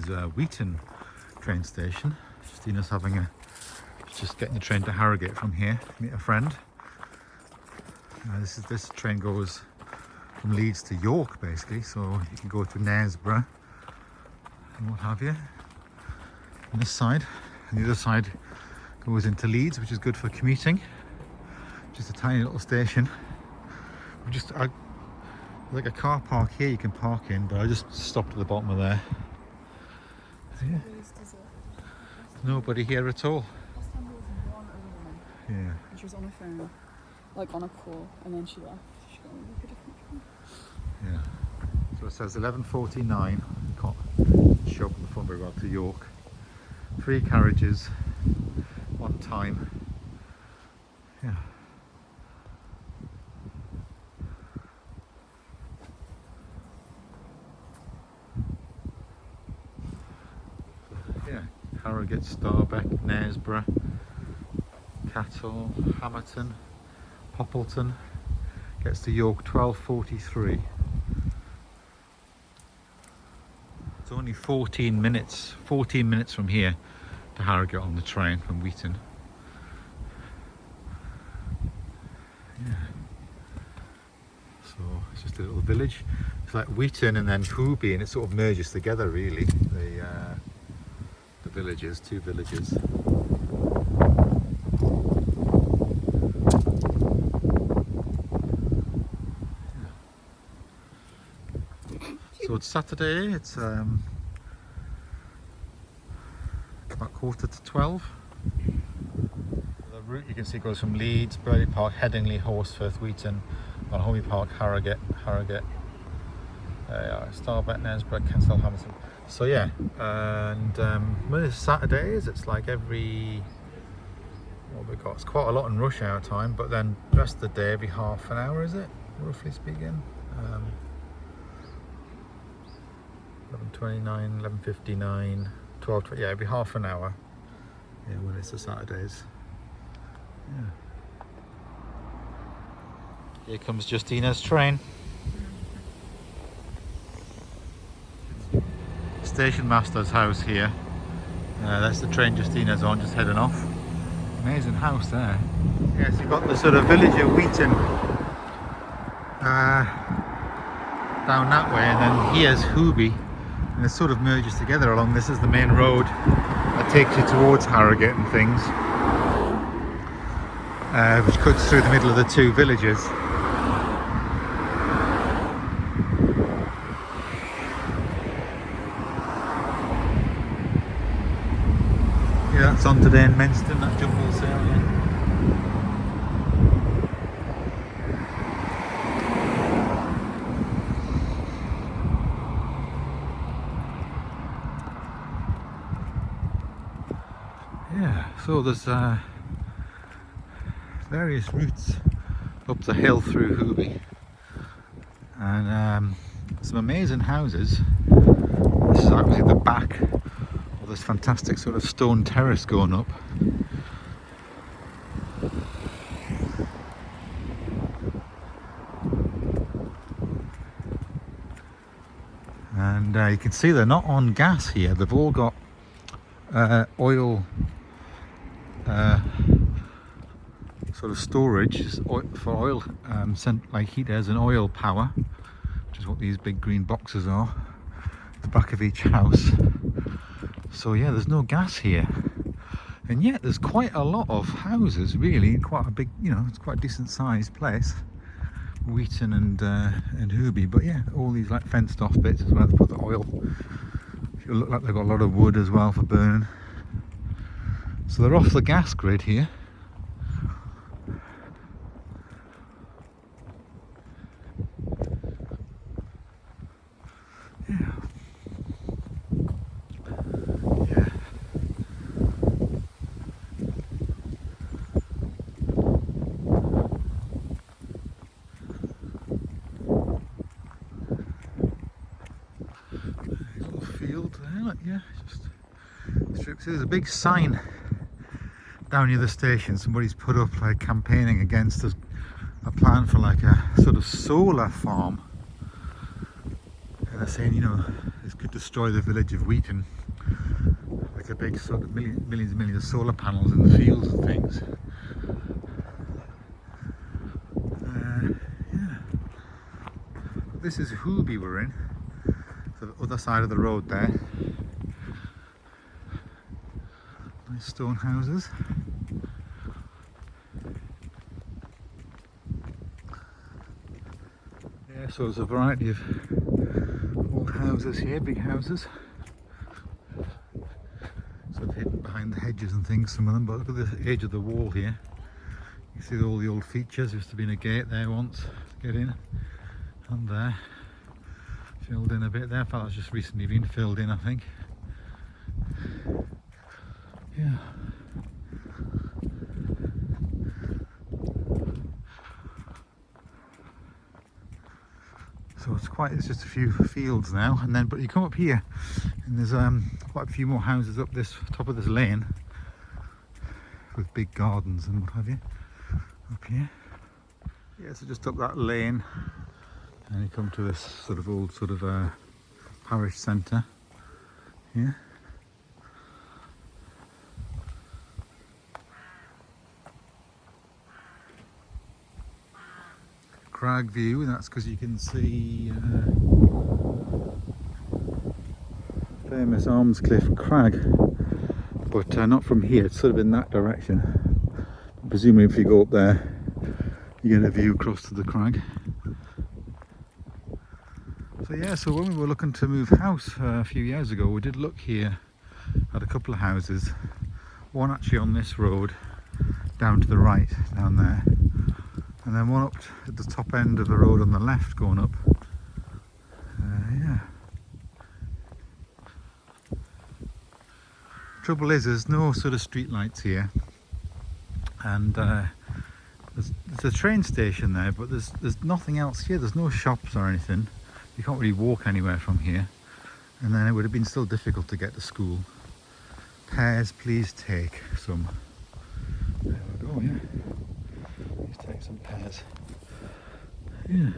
is Wheaton train station. Justina's just getting the train to Harrogate from here, meet a friend. This train goes from Leeds to York basically, so you can go to Knaresborough and what have you on this side, and the other side goes into Leeds, which is good for commuting. Just a tiny little station. Like a car park here you can park in, but I just stopped at the bottom of there. Yeah. Nobody here at all. Last time there was one other woman. Yeah. And she was on her phone, like on a call, and then she left. She got on like a different train. Yeah. So it says 11:49. Can't show up on the phone very well to York. 3 carriages, 1 time. Yeah. Harrogate, Starbeck, Knaresborough, Cattle, Hamerton, Poppleton. Gets to York 12:43. It's only 14 minutes from here to Harrogate on the train from Wheaton. Yeah. So it's just a little village. It's like Wheaton and then Huby, and it sort of merges together really. The villages, 2 villages. So it's Saturday, it's about 11:45. The route you can see goes from Leeds, Burley Park, Headingley, Horsforth, Wheaton, on Huby Park, Harrogate, Starbeck, Knaresborough, Kensal, Hamilton. So yeah, and when it's Saturdays, it's like every, what have we got? It's quite a lot in rush hour time, but then the rest of the day, every half an hour, is it, roughly speaking? 11:29, 11:59, 12:20, yeah, every half an hour. Yeah, when it's the Saturdays. Yeah. Here comes Justina's train. Station master's house here. That's the train Justina's on, just heading off. Amazing house there. Yes, you've got the sort of village of Wheaton down that way, and then here's Huby, and it sort of merges together along this is the main road that takes you towards Harrogate and things, which cuts through the middle of the 2 villages. Yeah, that's on today in Menston, that jumble sale, yeah. Yeah, so there's various routes up the hill through Huby, and some amazing houses. This is obviously the back of this fantastic sort of stone terrace going up. And you can see they're not on gas here, they've all got oil sort of storage for oil, like heaters and oil power, which is what these big green boxes are at the back of each house. So yeah, there's no gas here, and yet there's quite a lot of houses, really, quite a big, it's quite a decent sized place, Wheaton and Huby. But yeah, all these like fenced off bits is where they put the oil. It look like they've got a lot of wood as well for burning. So they're off the gas grid here. So there's a big sign down near the station. Somebody's put up like campaigning against a plan for like a sort of solar farm, and they're saying, this could destroy the village of Wheaton. Like a big sort of millions and millions of solar panels in the fields and things. Yeah. This is Huby we're in. So the other side of the road there. Nice stone houses. Yeah, so there's a variety of old houses here, big houses. Sort of hidden behind the hedges and things, some of them, but look at the edge of the wall here. You see all the old features. There used to be a gate there once to get in, and there. Filled in a bit there. That's just recently been filled in, I think. Yeah. So it's just a few fields now, and then but you come up here and there's quite a few more houses up this top of this lane with big gardens and what have you up here. Yeah, so just up that lane and you come to this sort of old sort of parish centre here. Crag view, and that's because you can see famous Armscliff Crag, but not from here. It's sort of in that direction. Presumably if you go up there you get a view across to the crag. So yeah, so when we were looking to move house a few years ago, we did look here at a couple of houses, one actually on this road down to the right down there, and then one up at the top end of the road on the left going up. Yeah. Trouble is, there's no sort of street lights here, and there's a train station there, but there's nothing else here. There's no shops or anything. You can't really walk anywhere from here, and then it would have been still difficult to get to school. Pears, please take some. There we go. Yeah. Take some pears. Yeah,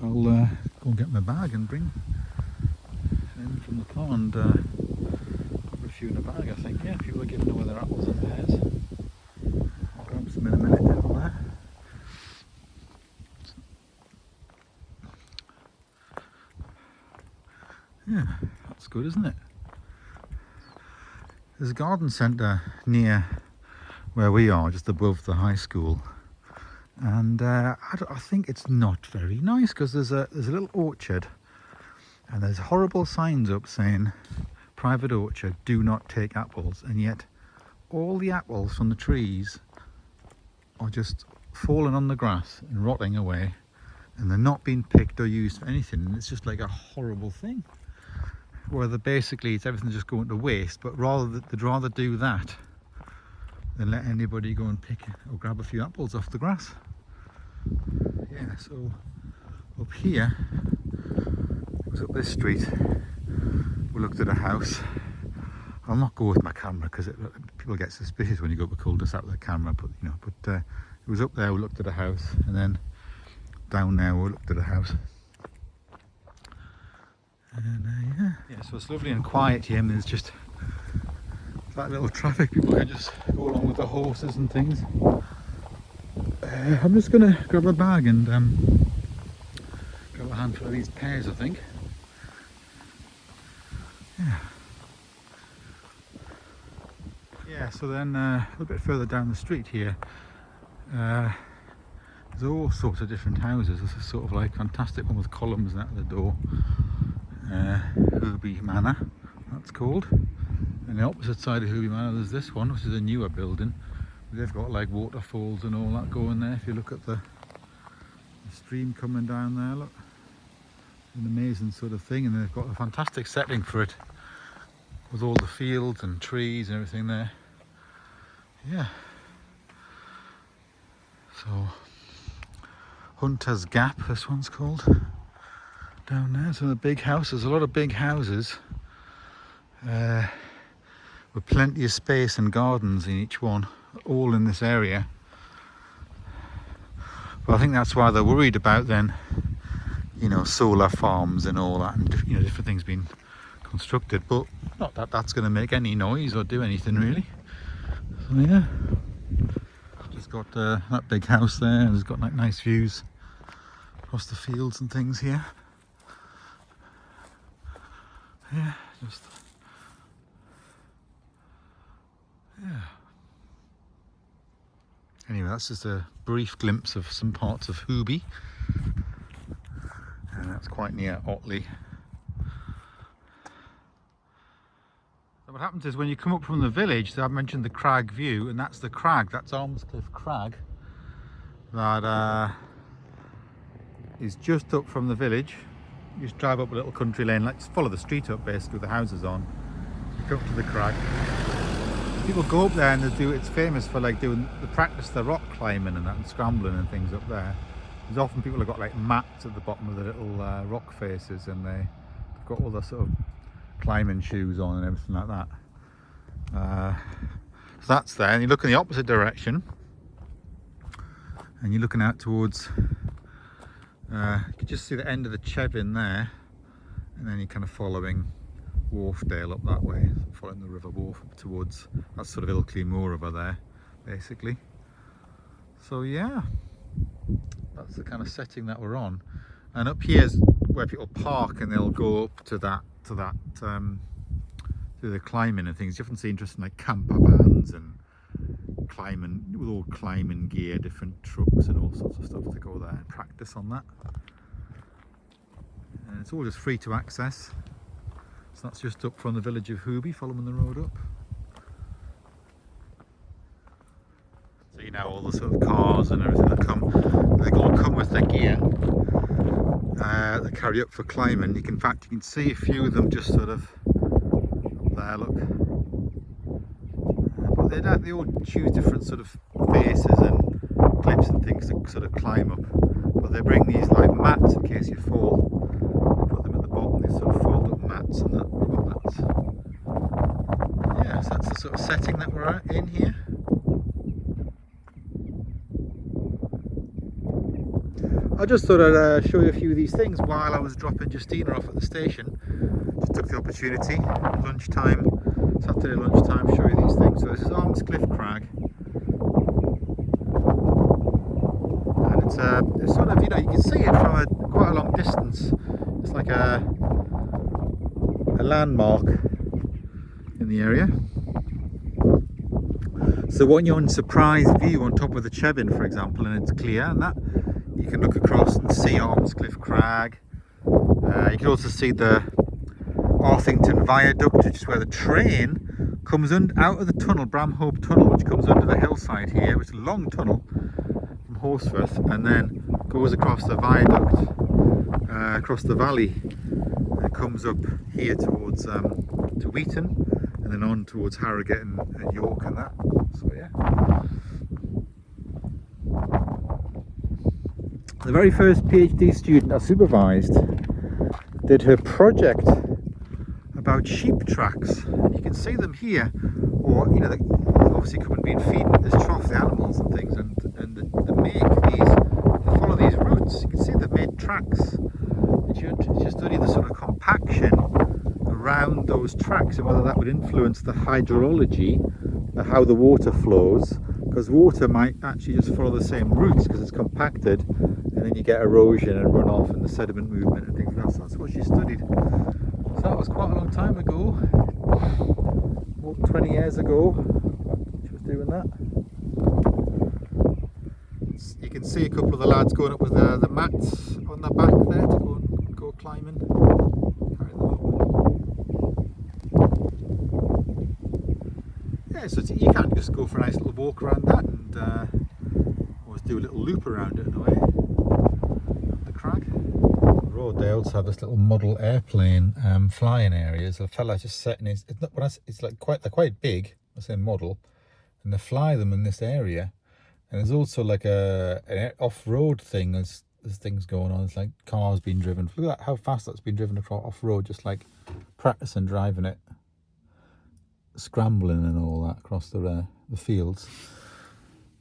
I'll go and get my bag and bring them from the car and put a few in a bag, I think. Yeah, people are giving away their apples and pears. I'll grab some in a minute down there. Yeah, that's good, isn't it? There's a garden centre near where we are, just above the high school. And I think it's not very nice because there's a little orchard and there's horrible signs up saying private orchard, do not take apples, and yet all the apples from the trees are just falling on the grass and rotting away, and they're not being picked or used for anything, and it's just like a horrible thing. Whether basically it's everything just going to waste, but they'd rather do that than let anybody go and pick or grab a few apples off the grass. Yeah, so up here, it was up this street, we looked at a house. I'll not go with my camera because people get suspicious when you go up a cul-de-sac with a camera, but you know, it was up there, we looked at a house, and then down there we looked at a house. And yeah, so it's lovely and quiet here, and there's just that little traffic, people can just go along with the horses and things. I'm just going to grab a bag and grab a handful of these pears, I think. Yeah, so then a little bit further down the street here, there's all sorts of different houses. This is sort of like fantastic one with columns out the door. Huby Manor, that's called. And the opposite side of Huby Manor there's this one, which is a newer building. They've got like waterfalls and all that going there. If you look at the stream coming down there, look, an amazing sort of thing, and they've got a fantastic setting for it with all the fields and trees and everything there. Yeah. So Hunter's Gap, this one's called, down there. So the big house, there's a lot of big houses with plenty of space and gardens in each one, all in this area. But I think that's why they're worried about then, you know, solar farms and all that, and you know, different things being constructed, but not that that's going to make any noise or do anything really. So yeah, just got that big house there, and it's got like nice views across the fields and things here. Yeah, just yeah. Anyway, that's just a brief glimpse of some parts of Huby, and that's quite near Otley. So what happens is when you come up from the village, so I mentioned the crag view, and that's the crag, that's Armscliff Crag, that is just up from the village. You just drive up a little country lane, like just follow the street up basically with the houses on, go up to the crag. People go up there and they do, it's famous for like doing the practice the rock climbing and that, and scrambling and things up there. There's often people have got like mats at the bottom of the little rock faces, and they've got all the sort of climbing shoes on and everything like that. So that's there, and you look in the opposite direction and you're looking out towards you can just see the end of the Chevin there, and then you're kind of following Wharfdale up that way, following the River Wharf up towards, that's sort of Ilkley Moor over there basically. So yeah, that's the kind of setting that we're on, and up here's where people park and they'll go up to that do the climbing and things. You often see interesting like camper vans and climbing with all climbing gear, different trucks and all sorts of stuff to go there and practice on that. And it's all just free to access. So that's just up from the village of Huby, following the road up. So you know all the sort of cars and everything that come, they all come with their gear. They carry up for climbing. In fact, you can see a few of them just sort of there, look. But they all choose different sort of faces and clips and things to sort of climb up. But they bring these like mats in case you fall. They put them at the bottom, these sort of fold up mats and that. Yeah, so that's the sort of setting that we're in here. I just thought I'd show you a few of these things while I was dropping Justina off at the station. Just took the opportunity, lunchtime, Saturday lunchtime, show you these things. So this is Armscliff Crag, and it's sort of, you know, you can see it from quite a long distance. It's like a landmark in the area. So when you're on surprise view on top of the Chevin, for example, and it's clear, and that you can look across and see Armscliff Crag. You can also see the Arthington Viaduct, which is where the train comes out of the tunnel, Bramhope Tunnel, which comes under the hillside here, which is a long tunnel from Horsforth, and then goes across the viaduct, across the valley, and comes up here towards to Wheaton, and then on towards Harrogate and York and that. So yeah. The very first PhD student I supervised did her project about sheep tracks. You can see them here, or you know, they obviously come and being feeding at this trough, the animals and things, and they follow these routes. You can see they've made tracks. And you study the sort of compaction around those tracks and whether that would influence the hydrology, how the water flows, because water might actually just follow the same routes because it's compacted, and then you get erosion and runoff and the sediment movement and things like that. So that's what she studied. So that was quite a long time ago, more than 20 years ago, she was doing that. You can see a couple of the lads going up with the mats on the back there to go climbing. Carry them up. Yeah, so you can't just go for a nice little walk around that and always do a little loop around it in a way. The crag. The road, they also have this little model airplane flying area. So a fella just setting his, it's like they're quite big, I say model, and they fly them in this area. And there's also like an off-road thing. There's things going on. It's like cars being driven. Look at that, how fast that's been driven across off-road, just like practicing driving it, scrambling and all that across the fields.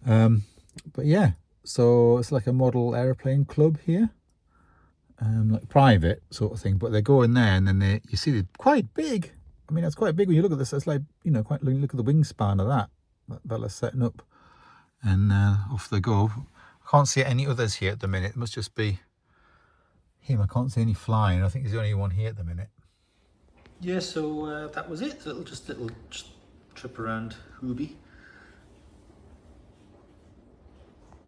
But yeah, so it's like a model airplane club here. like private sort of thing, but they go in there and then you see they're quite big. I mean, that's quite big when you look at this. It's like, you know, quite, look at the wingspan of that fella's setting up, and off they go. I can't see any others here at the minute. It must just be him. I can't see any flying. I think he's the only one here at the minute. Yeah, so that was it. Just little trip around Huby.